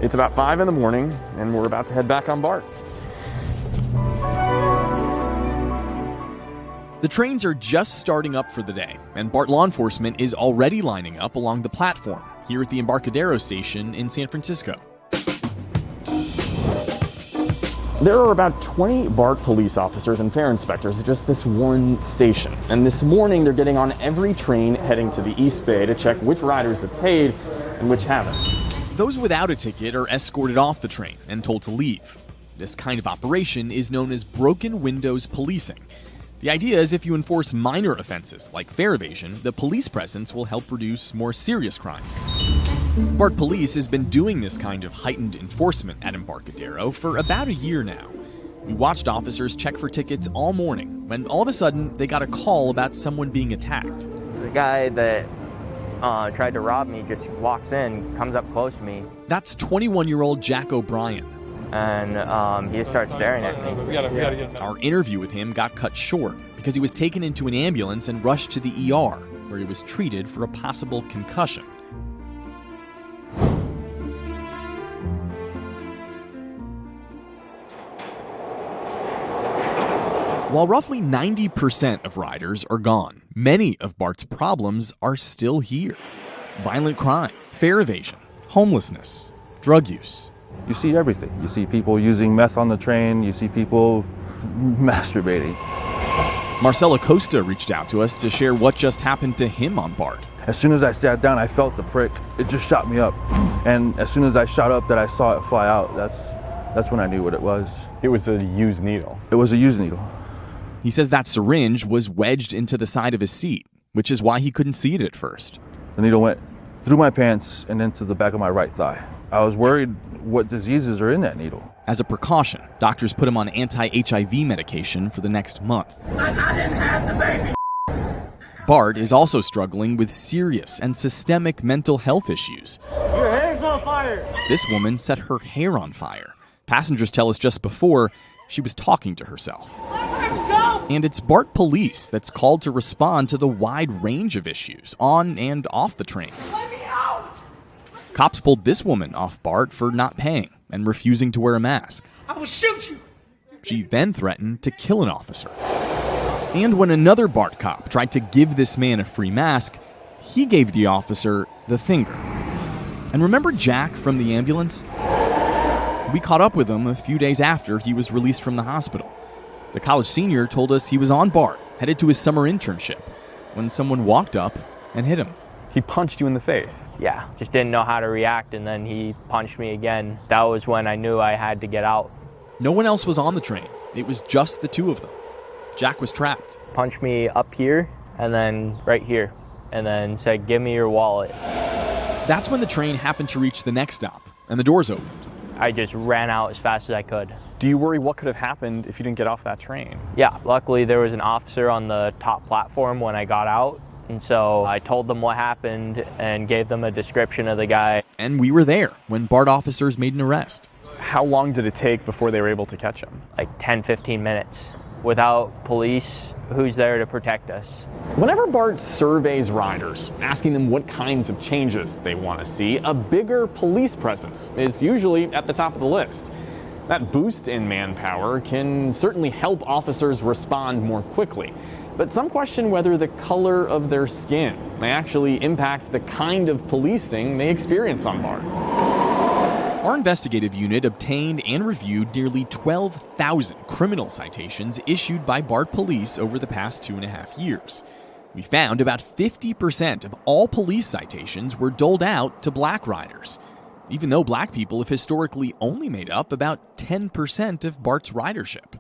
It's about 5 in the morning, and we're about to head back on BART. The trains are just starting up for the day, and BART law enforcement is already lining up along the platform here at the Embarcadero station in San Francisco. There are about 20 BART police officers and fare inspectors at just this one station. And this morning, they're getting on every train heading to the East Bay to check which riders have paid and which haven't. Those without a ticket are escorted off the train and told to leave. This kind of operation is known as broken windows policing. The idea is if you enforce minor offenses like fare evasion, the police presence will help reduce more serious crimes. BART Police has been doing this kind of heightened enforcement at Embarcadero for about a year now. We watched officers check for tickets all morning when all of a sudden they got a call about someone being attacked. The guy that tried to rob me just walks in, comes up close to me. That's 21-year-old Jack O'Brien. And he just starts staring at me. We gotta get him. Our interview with him got cut short because he was taken into an ambulance and rushed to the ER, where he was treated for a possible concussion. While roughly 90% of riders are gone, many of BART's problems are still here. Violent crime, fare evasion, homelessness, drug use. You see everything. You see people using meth on the train. You see people masturbating. Marcelo Costa reached out to us to share what just happened to him on BART. As soon as I sat down, I felt the prick. It just shot me up. And as soon as I shot up that I saw it fly out, that's when I knew what it was. It was a used needle. It was a used needle. He says that syringe was wedged into the side of his seat, which is why he couldn't see it at first. The needle went through my pants and into the back of my right thigh. I was worried what diseases are in that needle. As a precaution, doctors put him on anti-HIV medication for the next month. I didn't have the baby. BART is also struggling with serious and systemic mental health issues. Your hair's on fire. This woman set her hair on fire. Passengers tell us just before she was talking to herself. And it's BART Police that's called to respond to the wide range of issues on and off the trains. Let me out. Cops pulled this woman off BART for not paying and refusing to wear a mask. I will shoot you. She then threatened to kill an officer. And when another BART cop tried to give this man a free mask, he gave the officer the finger. And remember Jack from the ambulance? We caught up with him a few days after he was released from the hospital. The college senior told us he was on BART, headed to his summer internship, when someone walked up and hit him. He punched you in the face. Yeah, just didn't know how to react, and then he punched me again. That was when I knew I had to get out. No one else was on the train. It was just the two of them. Jack was trapped. Punched me up here and then right here, and then said, "Give me your wallet." That's when the train happened to reach the next stop, and the doors opened. I just ran out as fast as I could. Do you worry what could have happened if you didn't get off that train? Yeah, luckily there was an officer on the top platform when I got out, and so I told them what happened and gave them a description of the guy. And we were there when BART officers made an arrest. How long did it take before they were able to catch him? Like 10, 15 minutes. Without police, who's there to protect us? Whenever BART surveys riders, asking them what kinds of changes they want to see, a bigger police presence is usually at the top of the list. That boost in manpower can certainly help officers respond more quickly, but some question whether the color of their skin may actually impact the kind of policing they experience on BART. Our investigative unit obtained and reviewed nearly 12,000 criminal citations issued by BART Police over the past 2.5 years. We found about 50% of all police citations were doled out to black riders, even though black people have historically only made up about 10% of BART's ridership.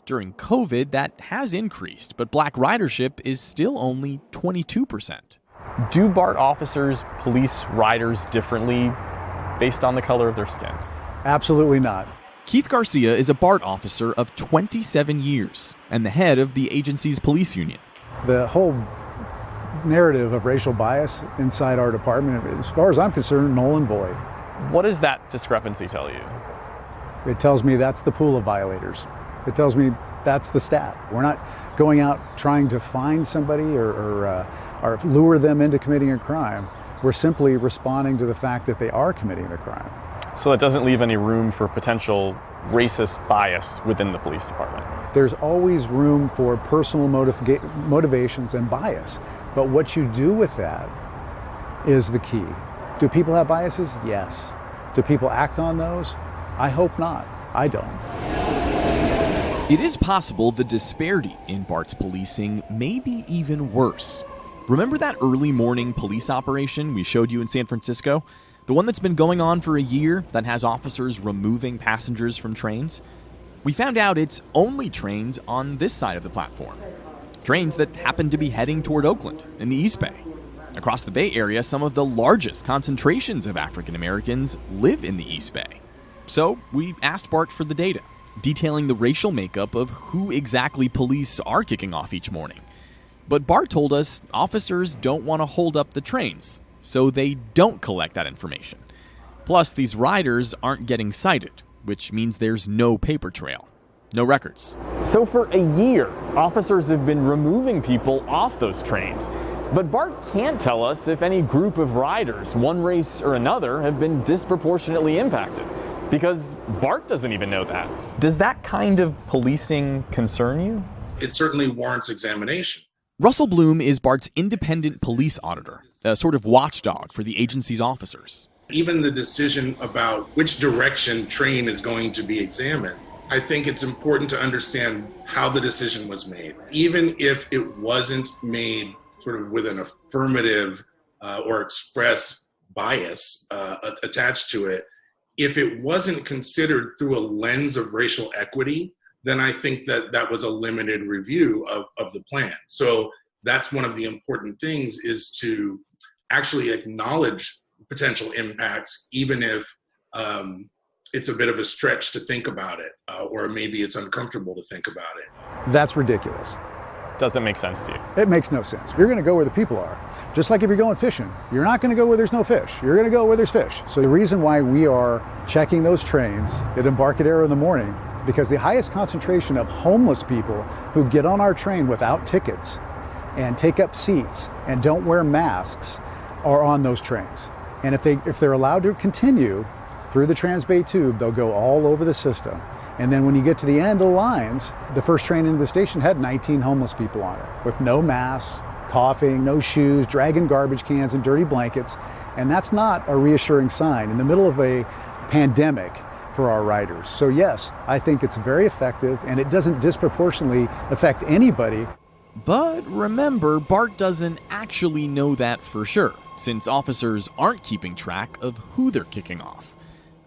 During COVID, that has increased, but black ridership is still only 22%. Do BART officers police riders differently based on the color of their skin? Absolutely not. Keith Garcia is a BART officer of 27 years and the head of the agency's police union. The whole narrative of racial bias inside our department, as far as I'm concerned, null and void. What does that discrepancy tell you? It tells me that's the pool of violators. It tells me that's the stat. We're not going out trying to find somebody or lure them into committing a crime. We're simply responding to the fact that they are committing a crime. So that doesn't leave any room for potential racist bias within the police department. There's always room for personal motivations and bias, but what you do with that is the key. Do people have biases? Yes. Do people act on those? I hope not. I don't. It is possible the disparity in BART's policing may be even worse. Remember that early morning police operation we showed you in San Francisco? The one that's been going on for a year that has officers removing passengers from trains? We found out it's only trains on this side of the platform. Trains that happen to be heading toward Oakland in the East Bay. Across the Bay Area, some of the largest concentrations of African Americans live in the East Bay. So we asked BART for the data, detailing the racial makeup of who exactly police are kicking off each morning. But BART told us officers don't want to hold up the trains, so they don't collect that information. Plus, these riders aren't getting cited, which means there's no paper trail, no records. So for a year, officers have been removing people off those trains. But BART can't tell us if any group of riders, one race or another, have been disproportionately impacted, because BART doesn't even know that. Does that kind of policing concern you? It certainly warrants examination. Russell Bloom is BART's independent police auditor, a sort of watchdog for the agency's officers. Even the decision about which direction train is going to be examined, I think it's important to understand how the decision was made. Even if it wasn't made sort of with an affirmative or express bias attached to it, if it wasn't considered through a lens of racial equity, then I think that was a limited review of the plan. So that's one of the important things, is to actually acknowledge potential impacts, even if it's a bit of a stretch to think about it, or maybe it's uncomfortable to think about it. That's ridiculous. Doesn't make sense to you? It makes no sense. You're going to go where the people are. Just like if you're going fishing, you're not going to go where there's no fish. You're going to go where there's fish. So the reason why we are checking those trains at Embarcadero in the morning, because the highest concentration of homeless people who get on our train without tickets and take up seats and don't wear masks are on those trains. And if they're allowed to continue through the Transbay Tube, they'll go all over the system. And then when you get to the end of the lines, the first train into the station had 19 homeless people on it with no masks, coughing, no shoes, dragging garbage cans and dirty blankets. And that's not a reassuring sign in the middle of a pandemic for our riders. So yes, I think it's very effective, and it doesn't disproportionately affect anybody. But remember, BART doesn't actually know that for sure, since officers aren't keeping track of who they're kicking off.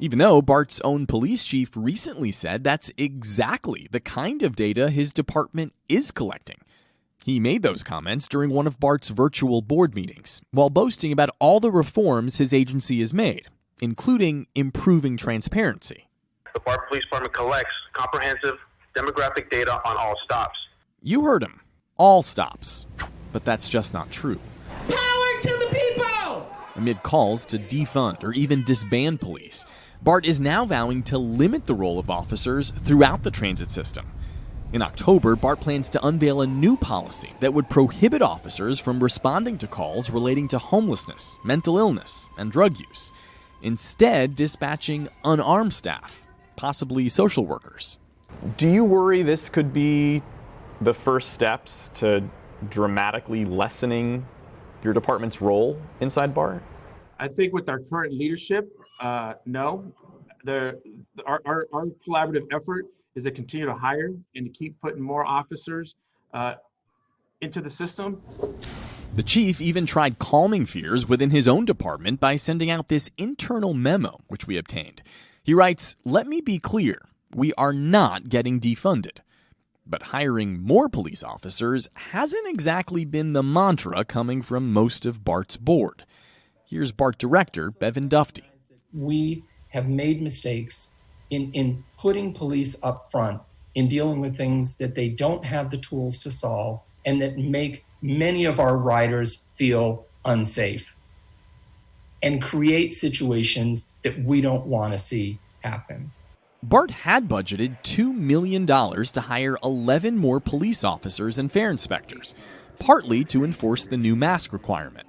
Even though BART's own police chief recently said that's exactly the kind of data his department is collecting. He made those comments during one of BART's virtual board meetings, while boasting about all the reforms his agency has made, including improving transparency. The BART Police Department collects comprehensive demographic data on all stops. You heard him. All stops. But that's just not true. Power to the people! Amid calls to defund or even disband police, BART is now vowing to limit the role of officers throughout the transit system. In October, BART plans to unveil a new policy that would prohibit officers from responding to calls relating to homelessness, mental illness, and drug use, instead dispatching unarmed staff, possibly social workers. Do you worry this could be the first steps to dramatically lessening your department's role inside BART? I think with our current leadership, no. Our collaborative effort is to continue to hire and to keep putting more officers into the system. The chief even tried calming fears within his own department by sending out this internal memo, which we obtained. He writes, "Let me be clear, we are not getting defunded." But hiring more police officers hasn't exactly been the mantra coming from most of BART's board. Here's BART Director Bevan Dufty. We have made mistakes in putting police up front, in dealing with things that they don't have the tools to solve, and that make many of our riders feel unsafe and create situations that we don't want to see happen. BART had budgeted $2 million to hire 11 more police officers and fare inspectors, partly to enforce the new mask requirement.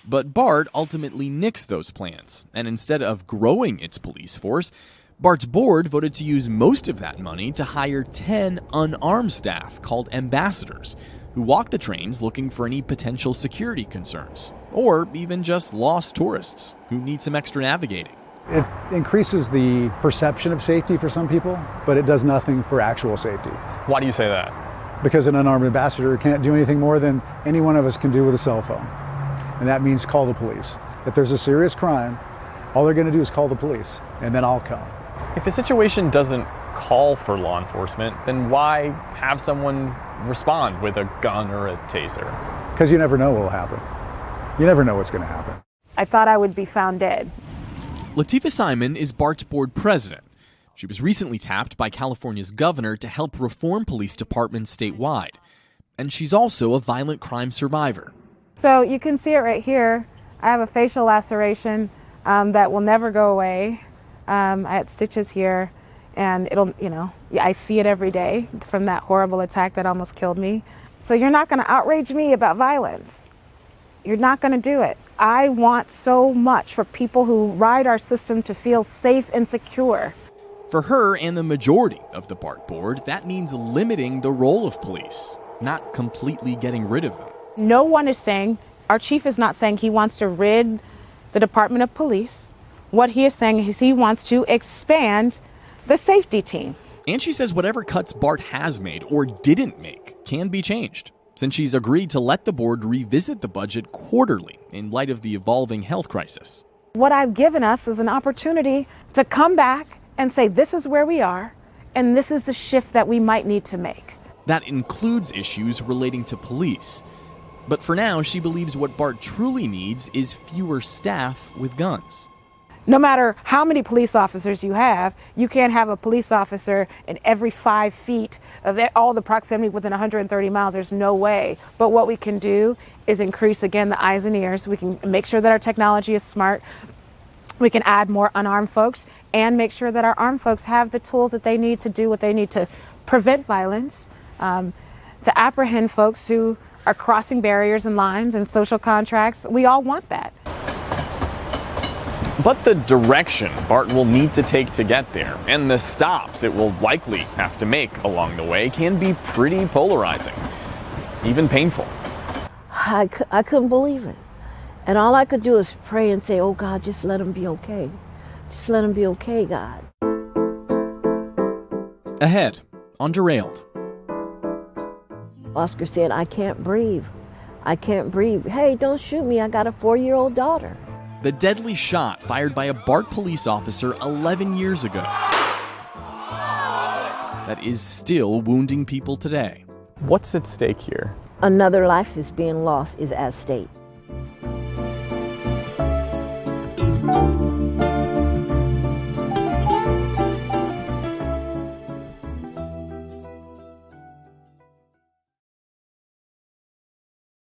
But BART ultimately nixed those plans, and instead of growing its police force, BART's board voted to use most of that money to hire 10 unarmed staff called ambassadors, who walk the trains looking for any potential security concerns, or even just lost tourists who need some extra navigating. It increases the perception of safety for some people, but it does nothing for actual safety. Why do you say that? Because an unarmed ambassador can't do anything more than any one of us can do with a cell phone. And that means call the police. If there's a serious crime, all they're going to do is call the police, and then I'll come. If a situation doesn't call for law enforcement, then why have someone respond with a gun or a taser? Because you never know what will happen. You never know what's going to happen. I thought I would be found dead. Latifah Simon is BART's board president. She was recently tapped by California's governor to help reform police departments statewide. And she's also a violent crime survivor. So you can see it right here. I have a facial laceration that will never go away. I had stitches here, and I see it every day from that horrible attack that almost killed me. So you're not going to outrage me about violence. You're not going to do it. I want so much for people who ride our system to feel safe and secure. For her and the majority of the BART board, that means limiting the role of police, not completely getting rid of them. No one is saying, our chief is not saying he wants to rid the Department of Police. What he is saying is he wants to expand the safety team. And she says whatever cuts BART has made or didn't make can be changed, since she's agreed to let the board revisit the budget quarterly in light of the evolving health crisis. What I've given us is an opportunity to come back and say this is where we are, and this is the shift that we might need to make. That includes issues relating to police. But for now, she believes what BART truly needs is fewer staff with guns. No matter how many police officers you have, you can't have a police officer in every 5 feet of all the proximity within 130 miles. There's no way. But what we can do is increase, again, the eyes and ears. We can make sure that our technology is smart. We can add more unarmed folks and make sure that our armed folks have the tools that they need to do what they need to prevent violence, to apprehend folks who are crossing barriers and lines and social contracts. We all want that. But the direction BART will need to take to get there, and the stops it will likely have to make along the way, can be pretty polarizing, even painful. I couldn't believe it. And all I could do is pray and say, oh God, just let him be okay. Just let him be okay, God. Ahead on Derailed. Oscar said, I can't breathe. I can't breathe. Hey, don't shoot me. I got a 4-year-old daughter. The deadly shot fired by a BART police officer 11 years ago that is still wounding people today. What's at stake here? Another life is being lost is at stake.